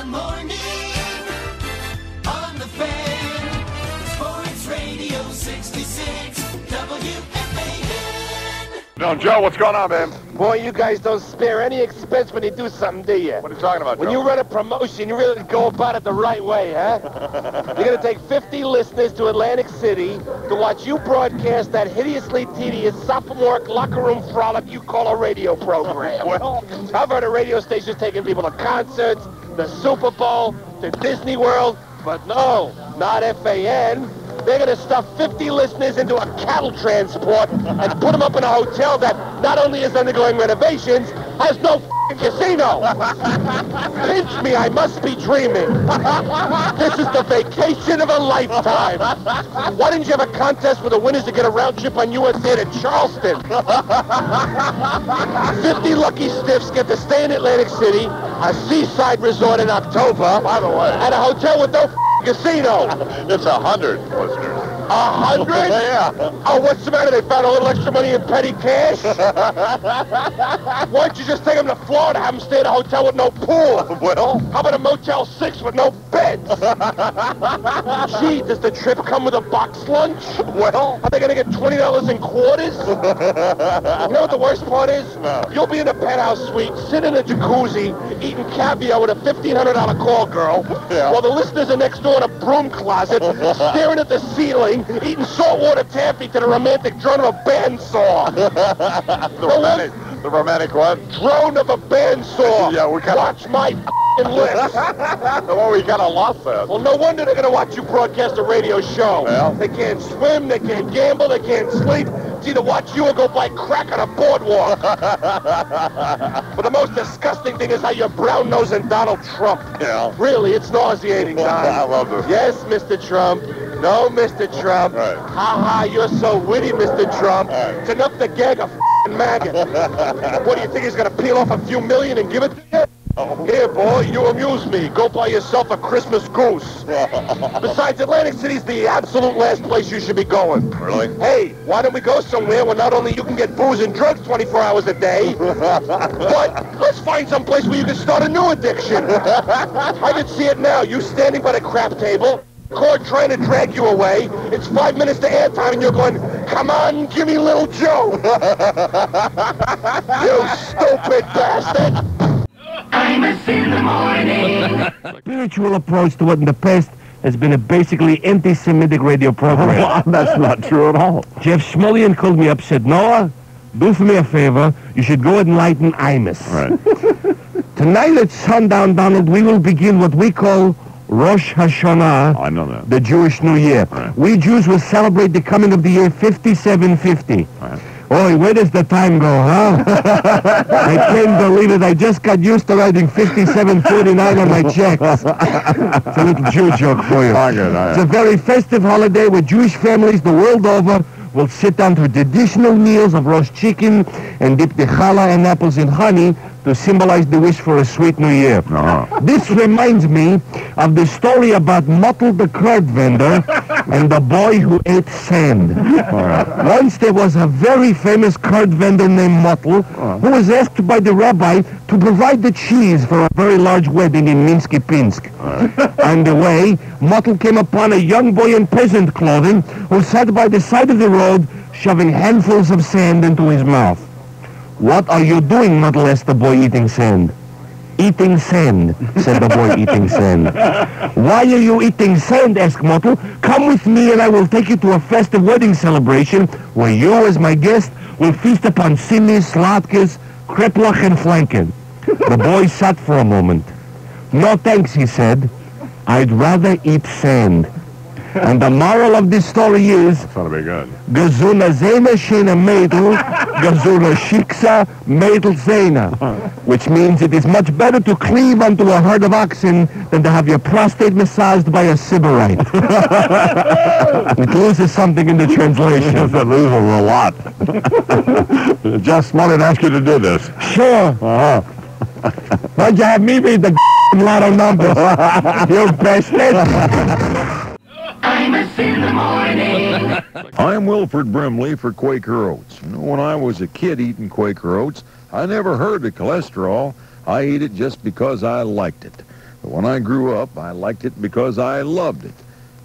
the morning on the Fan. Sports Radio 66 WFAN. No, Joe, what's going on, man? Boy, you guys don't spare any expense when you do something, do you? What are you talking about, When Joe? you run a promotion, you really go about it the right way, huh? You're going to take 50 listeners to Atlantic City to watch you broadcast that hideously tedious sophomore locker room frolic you call a radio program. Well, I've heard of radio stations taking people to concerts, the Super Bowl, to Disney World, but no, not FAN. They're going to stuff 50 listeners into a cattle transport and put them up in a hotel that not only is undergoing renovations, has no f***ing casino. Pinch me, I must be dreaming. This is the vacation of a lifetime. Why didn't you have a contest with the winners to get a round trip on USA to Charleston? 50 lucky stiffs get to stay in Atlantic City, a seaside resort in October, by the way, at a hotel with no casino. it's 100 listeners. 100? Yeah. Oh, what's the matter? They found a little extra money in petty cash? Why don't you just take them to Florida, have them stay at a hotel with no pool? Well, How about a Motel 6 with no beds? Gee, does the trip come with a box lunch? well, Are they going to get $20 in quarters? You know what the worst part is? No. You'll be in a penthouse suite, sitting in a jacuzzi, eating caviar with a $1,500 call girl, Yeah. while the listeners are next door in a broom closet, staring at the ceiling, eating saltwater taffy to the romantic drone of a bandsaw. the romantic what? Drone of a bandsaw. Yeah, we kinda- Watch my lips. Well, we kind of lost that. Well, no wonder they're going to watch you broadcast a radio show. Well. They can't swim, they can't gamble, they can't sleep. It's either watch you or go buy crack on a boardwalk. But the most disgusting thing is how you're brown-nosing Donald Trump. Yeah. Really, it's nauseating, Don. I love this. Yes, Mr. Trump. No, Mr. Trump. Right. Ha-ha, you're so witty, Mr. Trump. Right. It's enough to gag a f***ing maggot. What, do you think he's going to peel off a few million and give it to you? Oh. Here, boy, you amuse me. Go buy yourself a Christmas goose. Besides, Atlantic City's the absolute last place you should be going. Really? Hey, why don't we go somewhere where not only you can get booze and drugs 24 hours a day, but let's find some place where you can start a new addiction. I can see it now. You standing by the crap table, cord trying to drag you away. It's 5 minutes to airtime, and you're going, come on, give me little Joe. You stupid bastard. Imus in the morning. Spiritual approach to what in the past has been a basically anti-Semitic radio program. That's not true at all. Jeff Schmullian called me up, said, Noah, do for me a favor. You should go enlighten Imus. Right. Tonight at sundown, Donald, we will begin what we call Rosh Hashanah, I know that. the Jewish New Year. Right. We Jews will celebrate the coming of the year 5750. Right. Boy, where does the time go, huh? I can't believe it. I just got used to writing 5749 on my checks. It's a little Jew joke for you. It's a very festive holiday where Jewish families the world over will sit down to traditional meals of roast chicken and dip the challah and apples in honey to symbolize the wish for a sweet new year. This reminds me of the story about Mottle the curd vendor and the boy who ate sand. Once there was a very famous curd vendor named Mottle who was asked by the rabbi to provide the cheese for a very large wedding in Minsky-Pinsk. On the way, Mottle came upon a young boy in peasant clothing who sat by the side of the road shoving handfuls of sand into his mouth. What are you doing, Mottle? Asked the boy eating sand. Eating sand, said the boy eating sand. Why are you eating sand? Asked Mottle. Come with me and I will take you to a festive wedding celebration where you, as my guest, will feast upon simis, latkes, kreplach, and flanken. The boy sat for a moment. No thanks, he said. I'd rather eat sand. And the moral of this story is, That's going to be good. Gezuna Zena Shena Mädel, Gezuna Shiksa Mädel Zena, which means it is much better to cleave unto a herd of oxen than to have your prostate massaged by a sybarite. It loses something in the translation. It loses a lot. Just wanted to ask you to do this. Sure. Why'd you have me read the lotto numbers? You bastard. Imus in the morning. I'm Wilfred Brimley for Quaker Oats. You know, when I was a kid eating Quaker Oats, I never heard of cholesterol. I ate it just because I liked it. But when I grew up, I liked it because I loved it.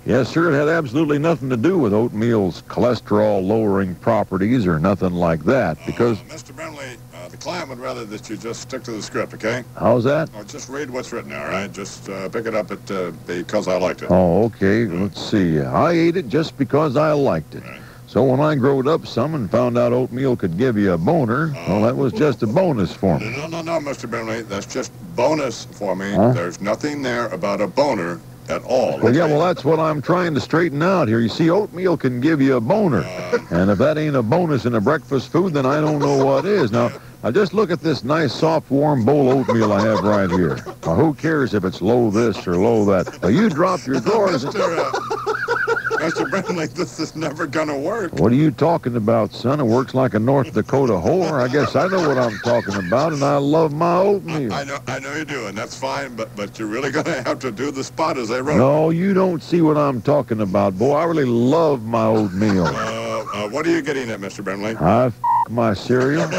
Yes, sir, it had absolutely nothing to do with oatmeal's cholesterol-lowering properties or nothing like that, because... Mr. Brimley, the client would rather that you just stick to the script, okay? How's that? Or just read what's written there, all right? Just pick it up because I liked it. Oh, okay. Let's see. I ate it just because I liked it. Right. So when I growed up some and found out oatmeal could give you a boner, well, that was just a bonus for me. No, Mr. Brimley. That's just bonus for me. Huh? There's nothing there about a boner at all. Well, yeah, well, that's what I'm trying to straighten out here. You see, oatmeal can give you a boner. And if that ain't a bonus in a breakfast food, then I don't know what is. Now just look at this nice, soft, warm bowl of oatmeal I have right here. Now, who cares if it's low this or low that? Now, you drop your drawers. Mr. Brimley, this is never gonna work. What are you talking about, son? It works like a North Dakota whore. I guess I know what I'm talking about, and I love my oatmeal. I know you do, and that's fine, but you're really gonna have to do the spot as they wrote. No, you don't see what I'm talking about, boy. I really love my oatmeal. What are you getting at, Mr. Brimley? I f*** my cereal.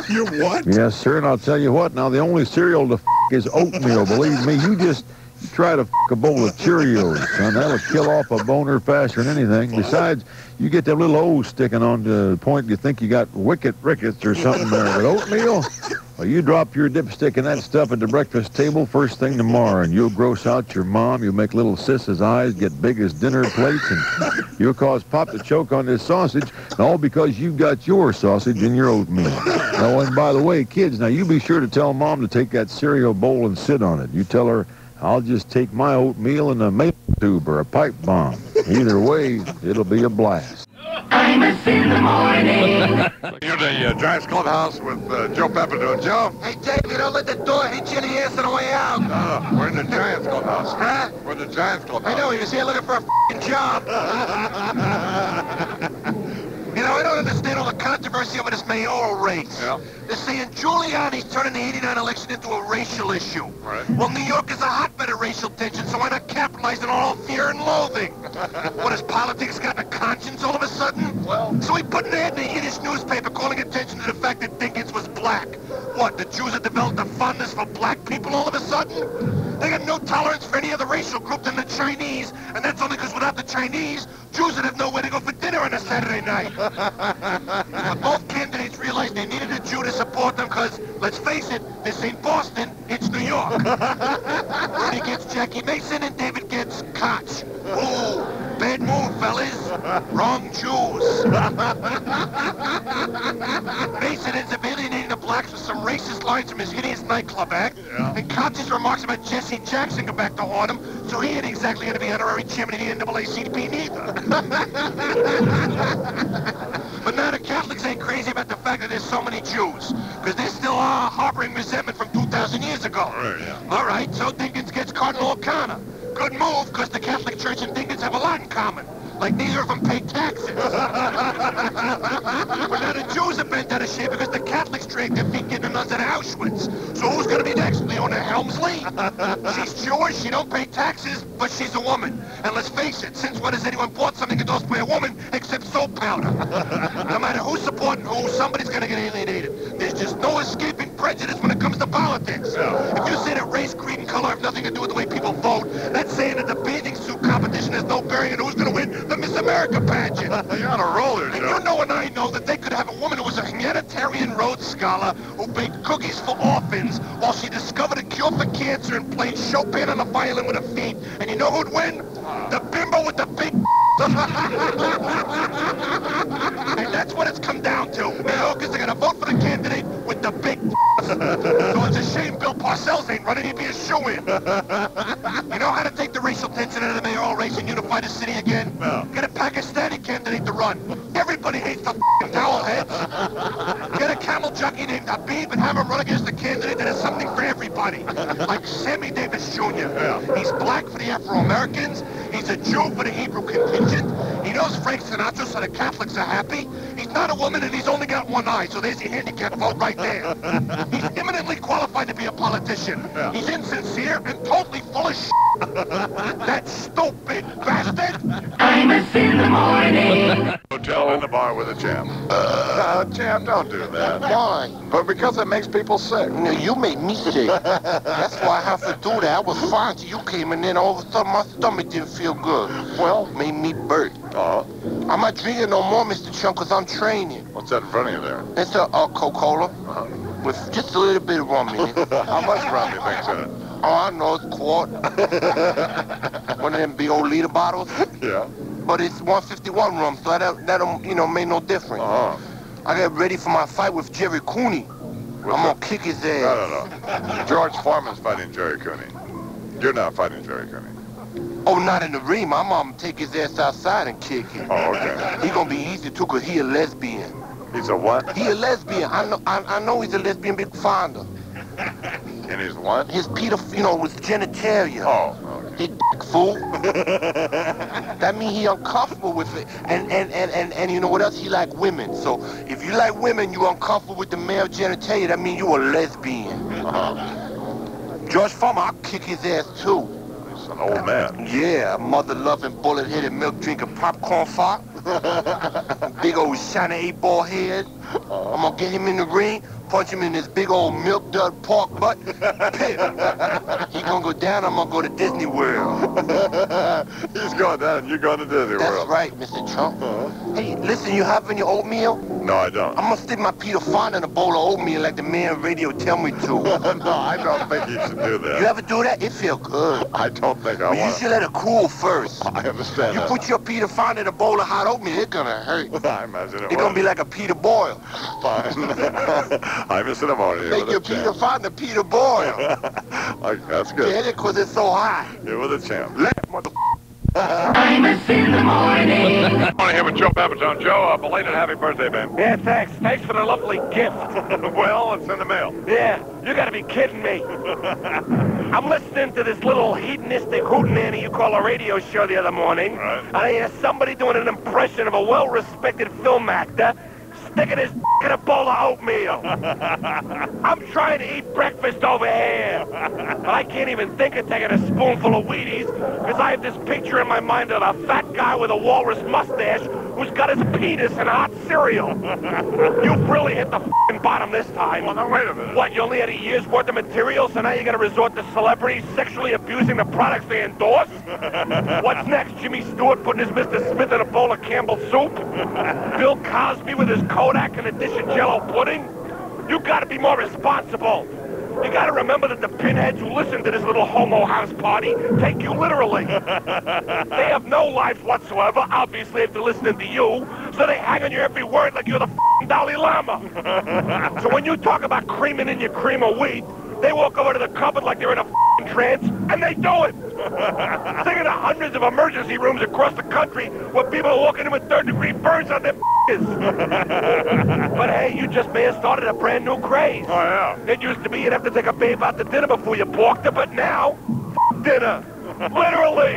You what? Yes, sir, and I'll tell you what, now the only cereal to f*** is oatmeal. Believe me, you try to f*** a bowl of Cheerios, son. That'll kill off a boner faster than anything. Besides, you get that little O sticking on to the point you think you got rickets or something there. But oatmeal, well, you drop your dipstick in that stuff at the breakfast table first thing tomorrow, and you'll gross out your mom. You'll make little sis's eyes get big as dinner plates, and you'll cause Pop to choke on this sausage, and all because you got your sausage in your oatmeal. Oh, and by the way, kids, now you be sure to tell Mom to take that cereal bowl and sit on it. You tell her, I'll just take my oatmeal in a maple tube or a pipe bomb. Either way, it'll be a blast. Imus in the morning. You're the Giants Clubhouse with Joe Pepitone. Joe? Hey, Davey, don't let the door hit you in the ass on the way out. We're in the Giants Clubhouse. Huh? We're in the Giants Clubhouse. I know, he was here looking for a f***ing job. You know, I don't understand all the controversy over this mayoral race. Yeah. They're saying Giuliani's turning the '89 election into a racial issue. Right. Well, New York is a hotbed of racial tension, so why not capitalize on all fear and loathing? What, has politics gotten a conscience all of a sudden? Well- So he put an ad in a Yiddish newspaper calling attention to the fact that Dinkins was black. What, the Jews have developed a fondness for black people all of a sudden? They got no tolerance for any other racial group than the Chinese, and that's only because without the Chinese, Jews would have nowhere to go for dinner on a Saturday night. But both candidates realized they needed a Jew to support them because, let's face it, this ain't Boston, it's New York. He gets Jackie Mason and David gets Koch. Ooh, bad move, fellas. Wrong Jews. Mason ends up alienating the blacks with some racist lines from his hideous nightclub act. Yeah. And Koch's remarks about Jesse Jackson come back to haunt him, so he ain't exactly going to be honorary chairman of the NAACP neither. But now the Catholics ain't crazy about the fact that there's so many Jews, because they're still harboring resentment from 2,000 years ago. Right, yeah. All right, so Dinkins gets Cardinal O'Connor. Good move, because the Catholic Church and Dinkins have a lot in common. Like neither of them pay taxes. But now the Jews are bent out of shape because the Catholics dragged their feet getting the nuns out of Auschwitz. So who's going to be next? Leona Helmsley? She's Jewish, she don't pay taxes, but she's a woman. And let's face it, since when has anyone bought something endorsed by a woman except soap powder? No matter who's supporting who, somebody's going to get alienated. There's just no escaping prejudice when it comes to politics. If you say that race, creed, and color have nothing to do with the way people vote, that's saying that the bathing suit competition has no bearing on who's going to win the Miss America pageant. You're on a roller, And Joe. you know and I know that they could have a woman who was a humanitarian Rhodes Scholar who baked cookies for orphans while she discovered a cure for cancer and played Chopin on the violin with her feet. And you know who'd win? The bimbo with the big And that's what it's come down to. New Yorkers are going to vote for the candidate with the big So it's a shame Bill Parcells ain't running. He'd be a shoo-in. You know how to take the racial tension out of the mayoral race and unify the city again? No. Get a Pakistani candidate to run. Everybody hates the f***ing towel heads. Get a camel jockey named Habib and have him run against a candidate that has something for everybody. Like Sammy Davis Jr. He's black for the Afro-Americans. He's a Jew for the Hebrew contingent. He knows Frank Sinatra, so the Catholics are happy. He's not a woman, and he's only got one eye, so there's your handicap vote right there. He's eminently qualified to be a politician. He's insincere and totally full of shit. That stupid bastard. Imus in the morning. Hotel in the bar with a champ. Champ, don't do that. Why? But because it makes people sick. No, you made me sick. That's why I have to do that. I was fine till you came in, and all of a sudden my stomach didn't feel good. Well, Made me burp. I'm not drinking no more, Mr. Chunk, because I'm training. what's that in front of you there? It's a Coca-Cola with just a little bit of rum in it. How much rum do you think's in it? Oh, I know, it's a quart. One of them big old liter bottles. Yeah. But it's 151 rum, so that'll make no difference. I get ready for my fight with Jerry Cooney. I'm gonna kick his ass. No. George Foreman's fighting Jerry Cooney. You're not fighting Jerry Cooney. Oh, not in the ring. My mom take his ass outside and kick him. Oh, okay. He gonna be easy too, cause he a lesbian. He's a what? He a lesbian. I know he's a lesbian big fonder. And he's what? His Peter, with genitalia. Oh, okay. He fool. That mean he uncomfortable with it. And you know what else? He like women. So if you like women, you uncomfortable with the male genitalia, that mean you a lesbian. George Foreman, I'll kick his ass too. He's an old man. Yeah, mother-loving, bullet-headed, milk-drinking, popcorn fart. Big old shiny 8-ball head. I'm gonna get him in the ring, punch him in his big old milk dud pork butt. Pip. He gonna go down, I'm gonna go to Disney World. He's going down, you're going to Disney That's World. right, Mr. Trump. Hey, listen, you having your oatmeal? No, I don't. I'm gonna stick my Peter Fonda in a bowl of oatmeal like the man radio tell me to. No, I don't think you should do that. You ever do that? It feel good. I don't think I But you want should let it cool first. I understand You that. put your Peter Fonda in a bowl of hot oatmeal, it's gonna hurt. I imagine it It's gonna be like a Peter Boyle. fine. I'm just in the morning. Make your Peter Fonda Peter Boyle. That's Get good. it? Cause it's so hot. You're with a champ. Let mother. Imus in the morning. I want to hear with Joe Pepitone. Joe, belated happy birthday, man. Yeah, thanks. Thanks for the lovely gift. Well, it's in the mail. Yeah, you gotta be kidding me. I'm listening to this little hedonistic hootenanny you call a radio show the other morning. Right. And I hear somebody doing an impression of a well-respected film actor sticking his in a bowl of oatmeal. I'm trying to eat breakfast over here. But I can't even think of taking a spoonful of Wheaties because I have this picture in my mind of a fat guy with a walrus mustache who's got his penis in hot cereal. You've really hit the f***ing bottom this time. Well, now, wait a minute. What, you only had a year's worth of material, so now you're gonna resort to celebrities sexually abusing the products they endorse? What's next? Jimmy Stewart putting his Mr. Smith in a bowl of Campbell soup? Bill Cosby with his Kodak and a dish of Jell-O pudding? You gotta be more responsible. You gotta remember that the pinheads who listen to this little homo house party take you literally. They have no lives whatsoever, obviously if they're listening to you, so they hang on your every word like you're the f***ing Dalai Lama. So when you talk about creaming in your cream of wheat, they walk over to the cupboard like they're in a f***ing trance, and they do it. Think of the hundreds of emergency rooms across the country where people are walking in with third-degree burns on their f***ers. But hey, you just may have started a brand new craze. Oh, yeah. It used to be you'd have to take a babe out to dinner before you porked her, but now, dinner. Literally.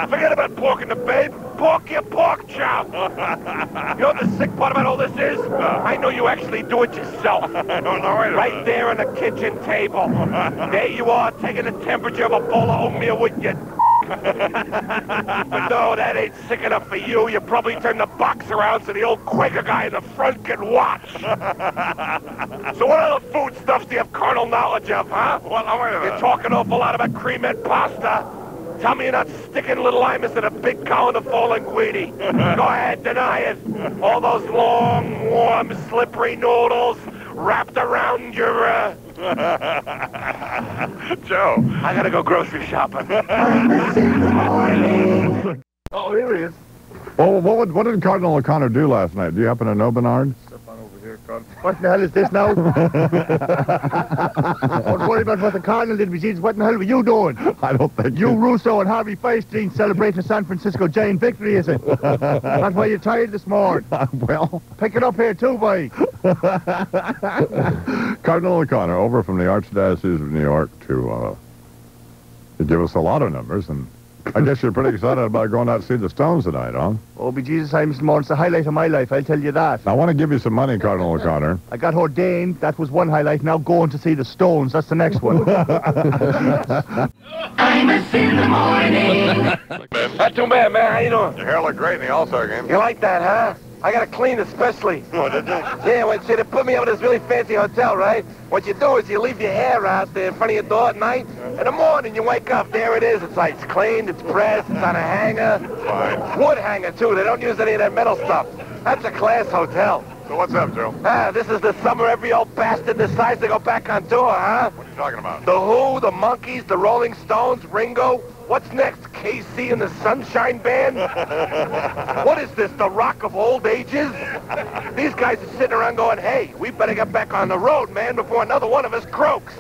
Forget about porking the babe. Pork your pork chop. You know what the sick part about all this is? I know you actually do it yourself. I don't know. Wait a Right minute. there on the kitchen table. There you are, taking the temperature of a bowl of oatmeal with your But no, that ain't sick enough for you. You probably turn the box around so the old Quaker guy in the front can watch. So what other foodstuffs do you have carnal knowledge of, huh? Well, now, wait a You're minute. talking an awful lot about cream-ed pasta. Tell me you're not sticking little Imus in a big cow in the fallen guidi. Go ahead, deny it. All those long, warm, slippery noodles wrapped around your, Joe. I gotta go grocery shopping. Imus in the morning. Oh, here he is. Well, what did Cardinal O'Connor do last night? Do you happen to know, Bernard? Step on over here, Cardinal. What in the hell is this now? Don't worry about what the Cardinal did, Machines. What in the hell were you doing? I don't think You, Russo, and Harvey Feinstein celebrating San Francisco Giant victory, is it? That's why you're tired this morning. Well, Pick it up here, too, boy. Cardinal O'Connor, over from the Archdiocese of New York to give us a lot of numbers, and I guess you're pretty excited about going out to see the Stones tonight, huh? Oh, bejesus, Mr. Moore, it's the highlight of my life, I'll tell you that. I want to give you some money, Cardinal O'Connor. I got ordained, that was one highlight. Now going to see the Stones, that's the next one. Imus in the morning. Not too bad, man. How you doing? Your hair looked great in the All-Star game. You like that, huh? I got to clean especially. Oh, did you? Yeah, well, see, they put me up at this really fancy hotel, right? What you do is you leave your hair out there in front of your door at night. In the morning, you wake up, there it is. It's cleaned, it's pressed, it's on a hanger. Fine. Wood hanger, too. They don't use any of that metal stuff. That's a class hotel. So what's up, Joe? This is the summer every old bastard decides to go back on tour, huh? What are you talking about? The Who, the Monkees, the Rolling Stones, Ringo. What's next? KC and the Sunshine Band? What is this, the rock of old ages? These guys are sitting around going, hey, we better get back on the road, man, before another one of us croaks.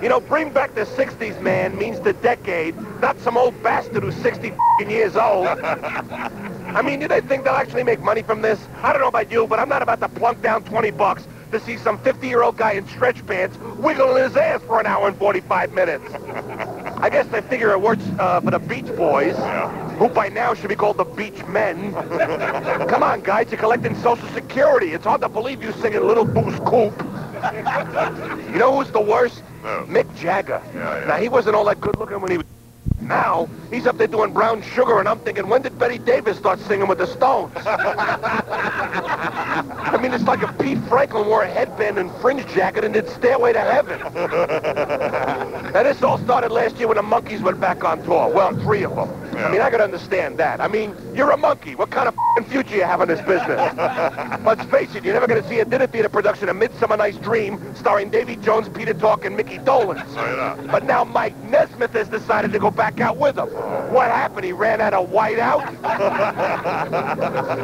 You know, bring back the 60s, man, means the decade, not some old bastard who's 60 years old. I mean, do they think they'll actually make money from this? I don't know about you, but I'm not about to plunk down 20 bucks to see some 50-year-old guy in stretch pants wiggling his ass for an hour and 45 minutes. I guess they figure it works for the Beach Boys, who by now should be called the Beach Men. Come on, guys, you're collecting Social Security. It's hard to believe you singing Little Boo's Coop. You know who's the worst? No. Mick Jagger. Yeah. Now, he wasn't all that good looking when he was... Now, he's up there doing Brown Sugar, and I'm thinking, when did Betty Davis start singing with the Stones? I mean, it's like if Pete Franklin wore a headband and fringe jacket and did Stairway to Heaven. Now, this all started last year when the Monkees went back on tour. Well, 3 of them. Yeah. I mean, I gotta understand that. I mean, you're a monkey. What kind of future you have in this business? Let's face it, you're never gonna see a dinner theater production of Midsummer Night's Dream starring Davy Jones, Peter Tork, and Mickey Dolenz. No, you're not. But now Mike Nesmith has decided to go back out with him. What happened? He ran out of whiteout?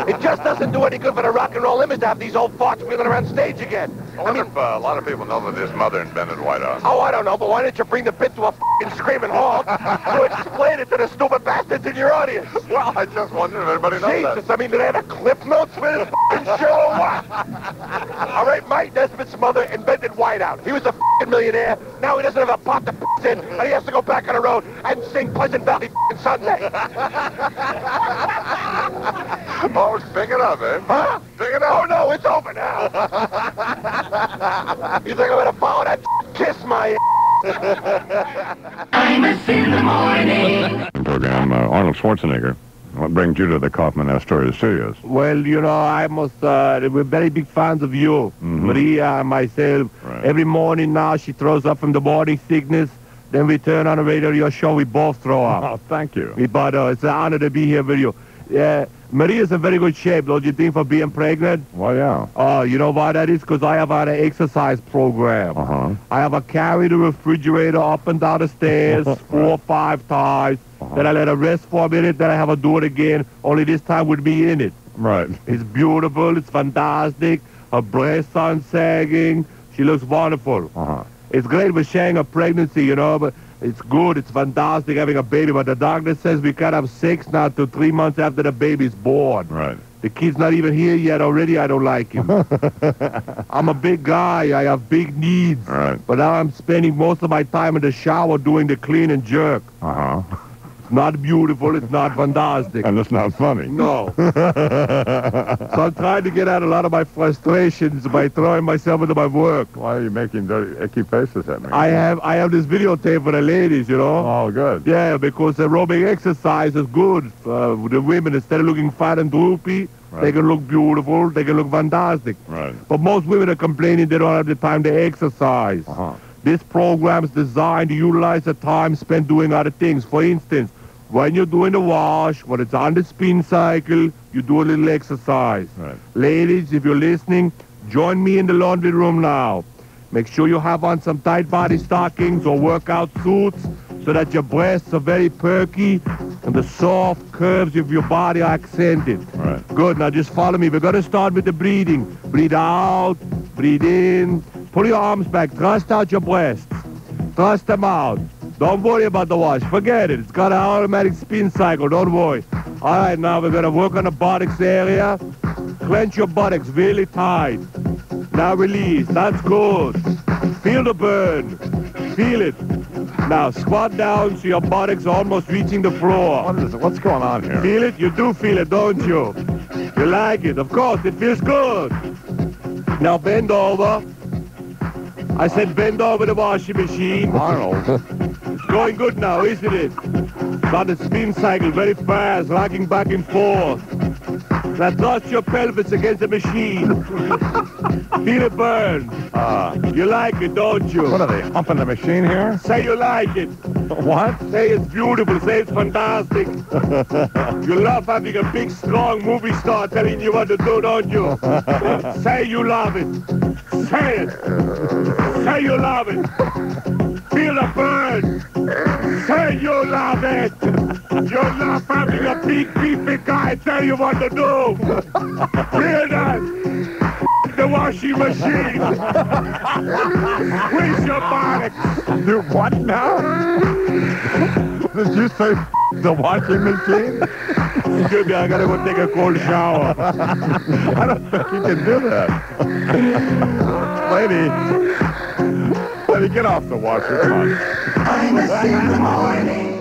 It just doesn't do any good for the rock and roll image to have these old farts wheeling around stage again. I wonder if a lot of people know that his mother invented whiteout. Oh, I don't know, but why didn't you bring the bit to a f***ing screaming halt to explain it to the stupid bastards in your audience? Well, I just wondered if everybody knows that. Jesus, I mean, do they have a clip notes for this f***ing show or what? All right, Mike Nesmith's mother invented whiteout. He was a f***ing millionaire. Now he doesn't have a pot to piss in, and he has to go back on the road and sing Pleasant Valley f***ing Sunday. Oh, it's picking up, eh? Huh? Picking up. Oh, no, it's over now. You think I'm going to follow that kiss my Imus in the morning. Program, Arnold Schwarzenegger. What brings you to the Kaufman Astoria Studios? Well, you know, we're very big fans of you. Maria and myself. Right. Every morning now, she throws up from the morning sickness. Then we turn on the radio show, we both throw up. Oh, thank you. But it's an honor to be here with you. Maria's in very good shape, don't you think, for being pregnant? Well, yeah. Oh, you know why that is? Because I have an exercise program. Uh-huh. I have carry the refrigerator up and down the stairs 4 or 5 times. Then I let her rest for a minute, then I have her do it again, only this time with me in it. Right. It's beautiful, it's fantastic. Her breasts aren't sagging. She looks wonderful. Uh-huh. It's great with sharing a pregnancy, you know, but it's good, it's fantastic having a baby, but the doctor says we can't have sex now till 3 months after the baby's born. Right. The kid's not even here yet, already I don't like him. I'm a big guy, I have big needs. Right. But now I'm spending most of my time in the shower doing the clean and jerk. Uh-huh. It's not beautiful, it's not fantastic. And it's not funny. No. So I'm trying to get out a lot of my frustrations by throwing myself into my work. Why are you making dirty, icky faces at me? I have this videotape for the ladies, you know. Oh, good. Yeah, because aerobic exercise is good for the women. Instead of looking fat and droopy, Right. they can look beautiful, they can look fantastic. Right. But most women are complaining they don't have the time to exercise. Uh-huh. This program is designed to utilize the time spent doing other things. For instance, when you're doing the wash, when it's on the spin cycle, you do a little exercise. Right. Ladies, if you're listening, join me in the laundry room now. Make sure you have on some tight body stockings or workout suits so that your breasts are very perky and the soft curves of your body are accented. Right. Good. Now just follow me. We're going to start with the breathing. Breathe out, breathe in. Pull your arms back. Thrust out your breasts. Thrust them out. Don't worry about the wash. Forget it. It's got an automatic spin cycle. Don't worry. All right, now we're going to work on the buttocks area. Clench your buttocks really tight. Now release. That's good. Feel the burn. Feel it. Now, squat down so your buttocks are almost reaching the floor. What's going on here? Feel it? You do feel it, don't you? You like it? Of course, it feels good. Now bend over. I said bend over the washing machine. Arnold. It's going good now, isn't it? Got a spin cycle very fast, rocking back and forth. Now thrust your pelvis against the machine. Feel it burn. You like it, don't you? What are they, humping the machine here? Say you like it. What? Say it's beautiful. Say it's fantastic. You love having a big, strong movie star telling you what to do, don't you? Say you love it. Say it. Say you love it. Feel the burn. Say you love it. You love having a big, beefy guy tell you what to do. Hear that? The washing machine. Squeeze your buttocks. Do what now? Did you say the washing machine? Excuse me, I gotta go take a cold shower. I don't think you can do that. Lady, get off the washer. Come on. Imus in the morning.